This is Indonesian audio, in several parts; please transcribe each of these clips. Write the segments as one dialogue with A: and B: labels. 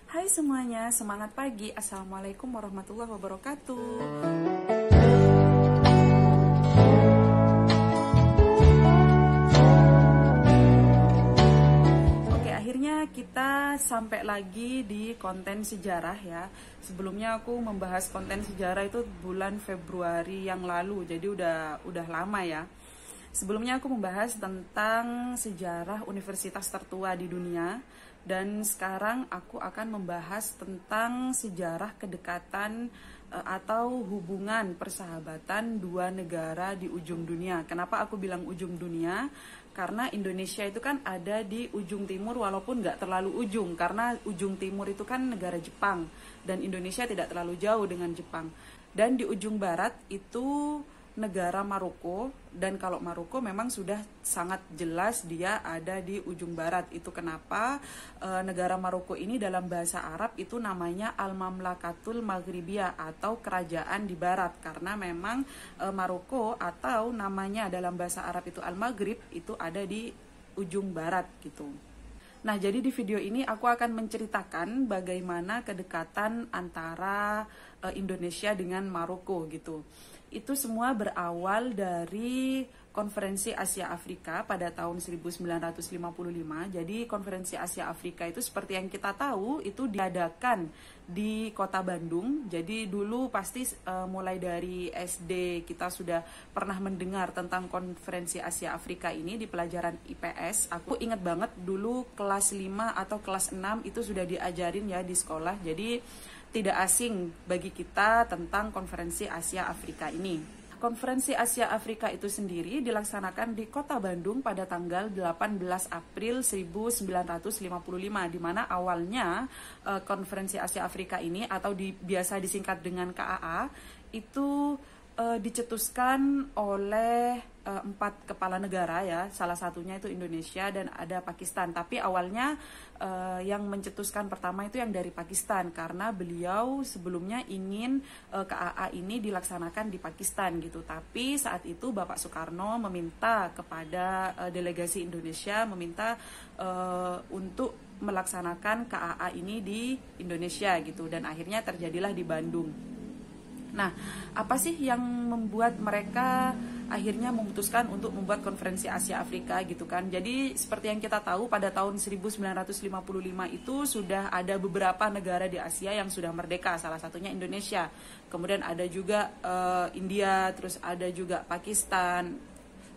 A: Hai semuanya, semangat pagi. Assalamualaikum warahmatullahi wabarakatuh. Oke, akhirnya kita sampai lagi di konten sejarah ya. Sebelumnya aku membahas konten sejarah itu bulan Februari yang lalu, jadi udah lama ya. Sebelumnya aku membahas tentang sejarah universitas tertua di dunia. Dan sekarang aku akan membahas tentang sejarah kedekatan atau hubungan persahabatan dua negara di ujung dunia. Kenapa aku bilang ujung dunia? Karena Indonesia itu kan ada di ujung timur walaupun nggak terlalu ujung. Karena ujung timur itu kan negara Jepang dan Indonesia tidak terlalu jauh dengan Jepang. Dan di ujung barat itu negara Maroko, dan kalau Maroko memang sudah sangat jelas dia ada di ujung barat. Itu kenapa negara Maroko ini dalam bahasa Arab itu namanya Al-Mamlakatul Maghribiyah atau kerajaan di barat, karena memang Maroko atau namanya dalam bahasa Arab itu Al-Maghrib itu ada di ujung barat gitu. Nah, jadi di video ini aku akan menceritakan bagaimana kedekatan antara Indonesia dengan Maroko gitu. Itu semua berawal dari Konferensi Asia Afrika pada tahun 1955. Jadi Konferensi Asia Afrika itu seperti yang kita tahu itu diadakan di Kota Bandung. Jadi dulu pasti mulai dari SD kita sudah pernah mendengar tentang Konferensi Asia Afrika ini di pelajaran IPS. Aku ingat banget dulu kelas 5 atau kelas 6 itu sudah diajarin ya di sekolah. Jadi tidak asing bagi kita tentang Konferensi Asia Afrika ini. Konferensi Asia Afrika itu sendiri dilaksanakan di Kota Bandung pada tanggal 18 April 1955, di mana awalnya Konferensi Asia Afrika ini atau biasa disingkat dengan KAA itu dicetuskan oleh 4 kepala negara ya, salah satunya itu Indonesia dan ada Pakistan. Tapi awalnya yang mencetuskan pertama itu yang dari Pakistan, karena beliau sebelumnya ingin KAA ini dilaksanakan di Pakistan gitu. Tapi saat itu Bapak Soekarno meminta kepada delegasi Indonesia, meminta untuk melaksanakan KAA ini di Indonesia gitu, dan akhirnya terjadilah di Bandung. Nah, apa sih yang membuat mereka akhirnya memutuskan untuk membuat Konferensi Asia Afrika gitu kan? Jadi seperti yang kita tahu pada tahun 1955 itu sudah ada beberapa negara di Asia yang sudah merdeka, salah satunya Indonesia. Kemudian ada juga India, terus ada juga Pakistan,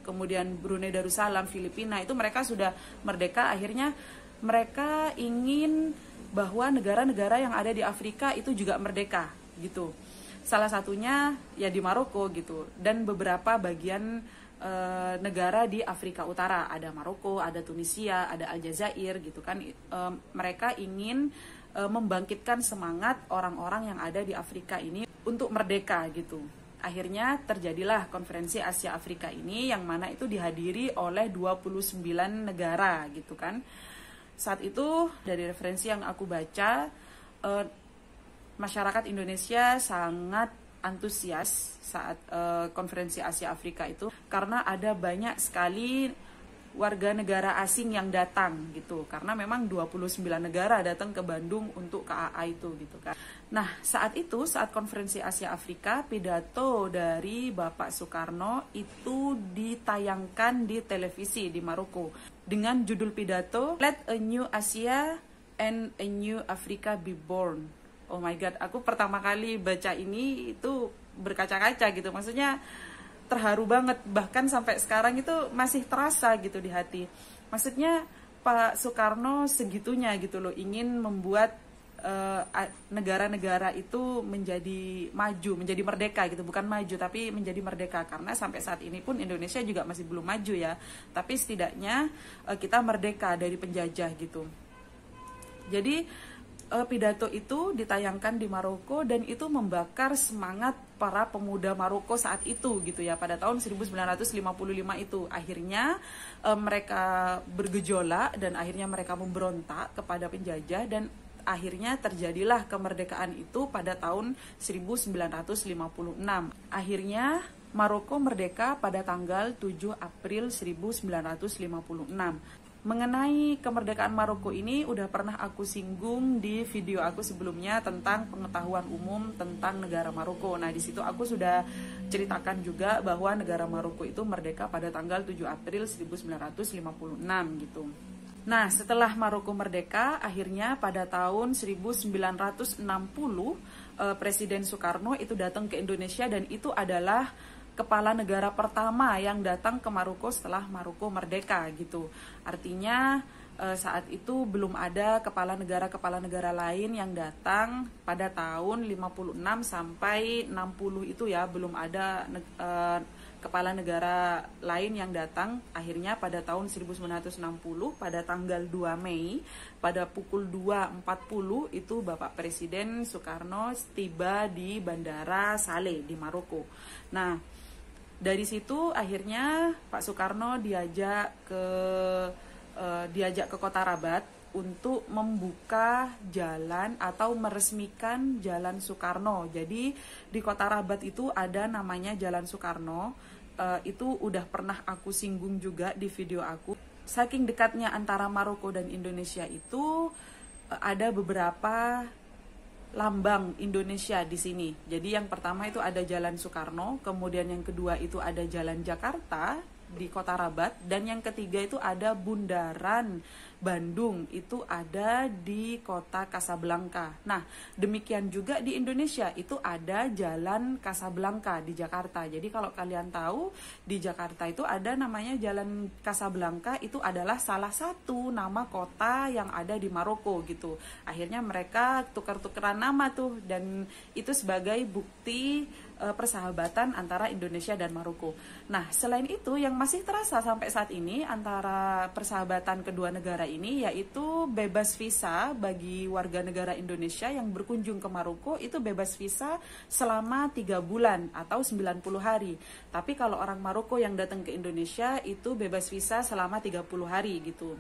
A: kemudian Brunei Darussalam, Filipina, itu mereka sudah merdeka. Akhirnya mereka ingin bahwa negara-negara yang ada di Afrika itu juga merdeka gitu. Salah satunya ya di Maroko gitu, dan beberapa bagian negara di Afrika Utara, ada Maroko, ada Tunisia, ada Aljazair gitu kan. Mereka ingin membangkitkan semangat orang-orang yang ada di Afrika ini untuk merdeka gitu. Akhirnya terjadilah Konferensi Asia Afrika ini, yang mana itu dihadiri oleh 29 negara gitu kan. Saat itu dari referensi yang aku baca, masyarakat Indonesia sangat antusias saat Konferensi Asia Afrika itu, karena ada banyak sekali warga negara asing yang datang gitu, karena memang 29 negara datang ke Bandung untuk KAA itu gitu kan. Nah, saat itu, saat Konferensi Asia Afrika, pidato dari Bapak Soekarno itu ditayangkan di televisi di Maroko dengan judul pidato Let a New Asia and a New Africa be Born. Oh my god, aku pertama kali baca ini itu berkaca-kaca gitu. Maksudnya terharu banget, bahkan sampai sekarang itu masih terasa gitu di hati. Maksudnya Pak Soekarno segitunya gitu loh, ingin membuat negara-negara itu menjadi maju, menjadi merdeka gitu. Bukan maju tapi menjadi merdeka, karena sampai saat ini pun Indonesia juga masih belum maju ya. Tapi setidaknya kita merdeka dari penjajah gitu. Jadi pidato itu ditayangkan di Maroko, dan itu membakar semangat para pemuda Maroko saat itu gitu ya, pada tahun 1955 itu. Akhirnya mereka bergejolak dan akhirnya mereka memberontak kepada penjajah, dan akhirnya terjadilah kemerdekaan itu pada tahun 1956. Akhirnya Maroko merdeka pada tanggal 7 April 1956. mengenai kemerdekaan Maroko ini udah pernah aku singgung di video aku sebelumnya tentang pengetahuan umum tentang negara Maroko. Nah, di situ aku sudah ceritakan juga bahwa negara Maroko itu merdeka pada tanggal 7 April 1956 gitu. Nah, setelah Maroko merdeka, akhirnya pada tahun 1960 Presiden Soekarno itu datang ke Indonesia, dan itu adalah kepala negara pertama yang datang ke Maroko setelah Maroko merdeka gitu. Artinya saat itu belum ada kepala negara lain yang datang pada tahun 56 sampai 60 itu ya, belum ada kepala negara lain yang datang. Akhirnya pada tahun 1960 pada tanggal 2 Mei pada pukul 2.40 itu Bapak Presiden Soekarno tiba di Bandara Saleh di Maroko. Nah, dari situ akhirnya Pak Soekarno diajak ke Kota Rabat untuk membuka jalan atau meresmikan Jalan Soekarno. Jadi di Kota Rabat itu ada namanya Jalan Soekarno. Itu udah pernah aku singgung juga di video aku. Saking dekatnya antara Maroko dan Indonesia itu ada beberapa lambang Indonesia di sini. Jadi yang pertama itu ada Jalan Soekarno, kemudian yang kedua itu ada Jalan Jakarta di Kota Rabat, dan yang ketiga itu ada Bundaran Bandung, itu ada di Kota Kasablanka. Nah, demikian juga di Indonesia itu ada Jalan Kasablanka di Jakarta. Jadi kalau kalian tahu di Jakarta itu ada namanya Jalan Kasablanka, itu adalah salah satu nama kota yang ada di Maroko gitu. Akhirnya mereka tukar-tukeran nama tuh, dan itu sebagai bukti persahabatan antara Indonesia dan Maroko. Nah, selain itu yang masih terasa sampai saat ini antara persahabatan kedua negara ini yaitu bebas visa bagi warga negara Indonesia yang berkunjung ke Maroko, itu bebas visa selama 3 bulan atau 90 hari. Tapi kalau orang Maroko yang datang ke Indonesia itu bebas visa selama 30 hari gitu.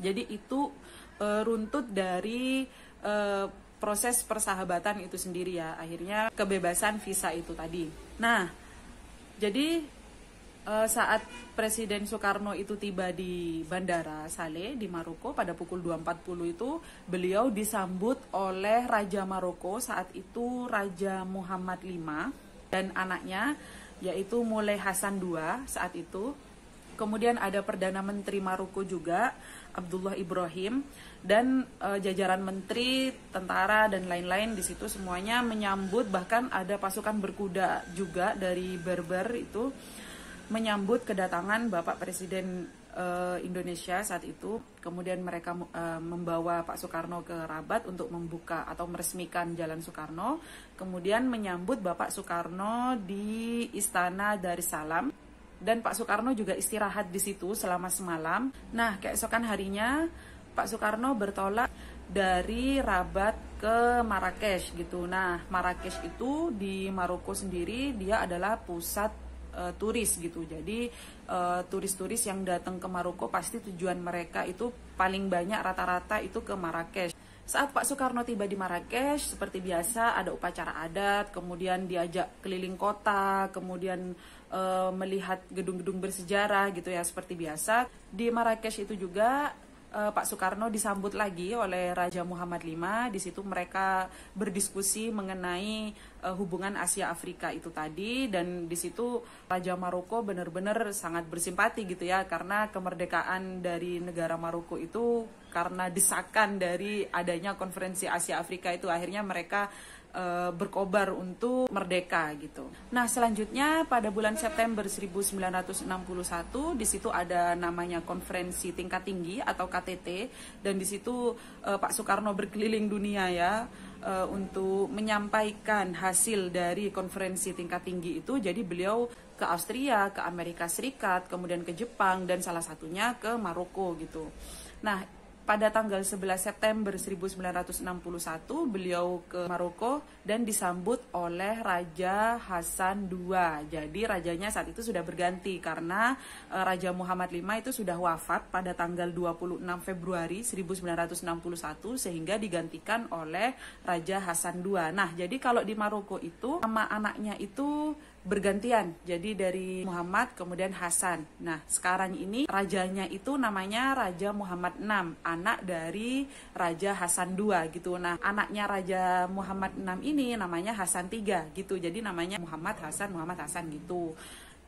A: Jadi itu runtut dari proses persahabatan itu sendiri ya, akhirnya kebebasan visa itu tadi. Nah, jadi saat Presiden Soekarno itu tiba di Bandara Saleh di Maroko pada pukul 2.40 itu, beliau disambut oleh Raja Maroko saat itu Raja Muhammad V dan anaknya yaitu Moulay Hassan II saat itu. Kemudian ada Perdana Menteri Maroko juga, Abdullah Ibrahim, dan jajaran menteri, tentara, dan lain-lain di situ semuanya menyambut. Bahkan ada pasukan berkuda juga dari Berber itu menyambut kedatangan Bapak Presiden Indonesia saat itu. Kemudian mereka membawa Pak Soekarno ke Rabat untuk membuka atau meresmikan Jalan Soekarno. Kemudian menyambut Bapak Soekarno di Istana Darussalam. Dan Pak Soekarno juga istirahat di situ selama semalam. Nah, keesokan harinya Pak Soekarno bertolak dari Rabat ke Marrakesh gitu. Nah, Marrakesh itu di Maroko sendiri dia adalah pusat turis gitu. Jadi turis-turis yang datang ke Maroko pasti tujuan mereka itu paling banyak rata-rata itu ke Marrakesh. Saat Pak Soekarno tiba di Marrakesh, seperti biasa ada upacara adat, kemudian diajak keliling kota, kemudian melihat gedung-gedung bersejarah gitu ya, seperti biasa. Di Marrakesh itu juga Pak Soekarno disambut lagi oleh Raja Muhammad V. Di situ mereka berdiskusi mengenai hubungan Asia Afrika itu tadi, dan di situ Raja Maroko benar-benar sangat bersimpati gitu ya, karena kemerdekaan dari negara Maroko itu karena desakan dari adanya konferensi Asia Afrika itu, akhirnya mereka berkobar untuk merdeka gitu. Nah, selanjutnya pada bulan September 1961 di situ ada namanya konferensi tingkat tinggi atau KTT, dan di situ Pak Soekarno berkeliling dunia ya untuk menyampaikan hasil dari konferensi tingkat tinggi itu. Jadi beliau ke Austria, ke Amerika Serikat, kemudian ke Jepang, dan salah satunya ke Maroko gitu. Nah, pada tanggal 11 September 1961 beliau ke Maroko dan disambut oleh Raja Hassan II. Jadi rajanya saat itu sudah berganti karena Raja Muhammad V itu sudah wafat pada tanggal 26 Februari 1961 sehingga digantikan oleh Raja Hassan II. Nah, jadi kalau di Maroko itu nama anaknya itu bergantian. Jadi dari Muhammad kemudian Hasan. Nah, sekarang ini rajanya itu namanya Raja Muhammad VI, anak dari Raja Hasan II gitu. Nah, anaknya Raja Muhammad VI ini namanya Hasan III gitu. Jadi namanya Muhammad Hasan gitu.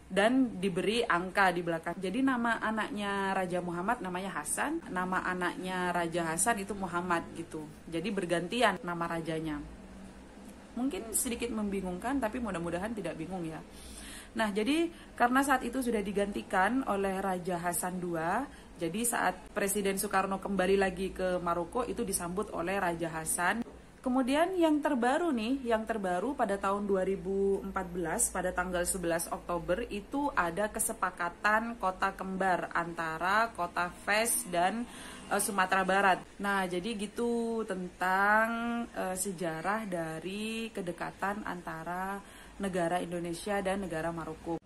A: Dan diberi angka di belakang. Jadi nama anaknya Raja Muhammad namanya Hasan, nama anaknya Raja Hasan itu Muhammad gitu. Jadi bergantian nama rajanya. Mungkin sedikit membingungkan, tapi mudah-mudahan tidak bingung ya. Nah, jadi karena saat itu sudah digantikan oleh Raja Hasan II, jadi saat Presiden Soekarno kembali lagi ke Maroko itu disambut oleh Raja Hasan. Kemudian yang terbaru pada tahun 2014 pada tanggal 11 Oktober itu ada kesepakatan kota kembar antara kota Fes dan Sumatera Barat. Nah, jadi gitu tentang sejarah dari kedekatan antara negara Indonesia dan negara Maroko.